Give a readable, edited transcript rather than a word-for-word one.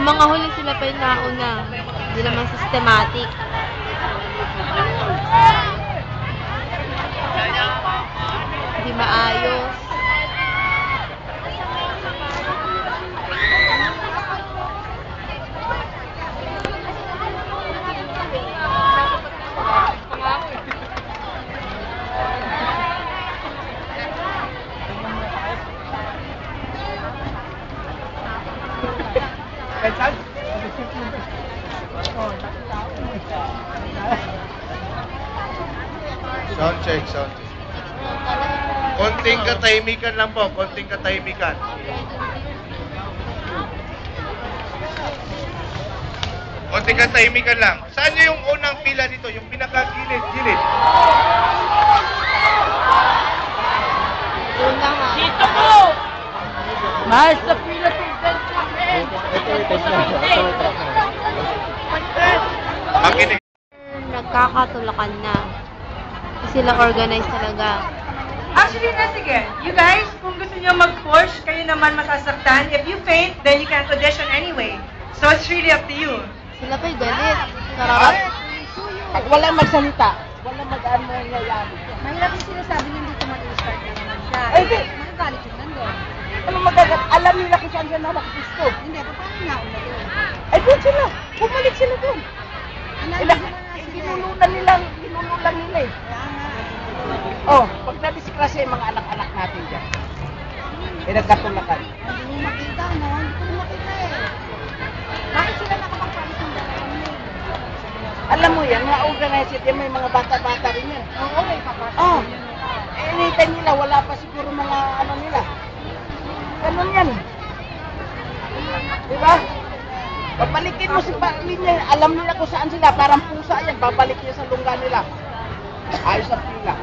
mga huli sila pa yung nauna. Hindi naman systematic. Hindi maayos. Sound check, sound check. Konting katahimikan lang po, konting katahimikan. Konting katahimikan lang. Saan nyo yung unang pila dito? Yung pinakagilid-gilid? Una nga. Dito po! Mahal sa Philippines namin! Makinig. Nagkakatulakan na. Sila organized talaga. Actually, na sige. You guys, kung gusto nyo mag-push, kayo naman masasaktan. If you faint, then you can audition anyway. So it's really up to you. Sila pa'y galit. Sarap. Pag walang magsalita, walang mag-ano nangyayari. Mahirap yung sinasabi niyo dito mag-start na naman siya. Ay, di. Magagalit yung nandun. Ano magagat? Alam nila kung saan siya nakagusto. Hindi, paano nauna doon? Ay, doon sila. Bumalik sila doon. Nandun Ginululan nila eh. Oh, pag nadiskrasya yung mga anak-anak natin dyan. Eh, nagkatulakan. Hindi mo makita, no? Hindi ko makita eh. Bakit sila nakapagpalit ng dalawa? Alam mo yan, mga organized yan, may mga bata-bata rin yan. Oo, may papasok. Oh, anytime nila, wala pa siguro mga ano nila. Ganun yan. Diba? Babalikin mo si linya, alam nila kung saan sila, parang pusa yan, babalik niya sa lungga nila. Ayos ang pila.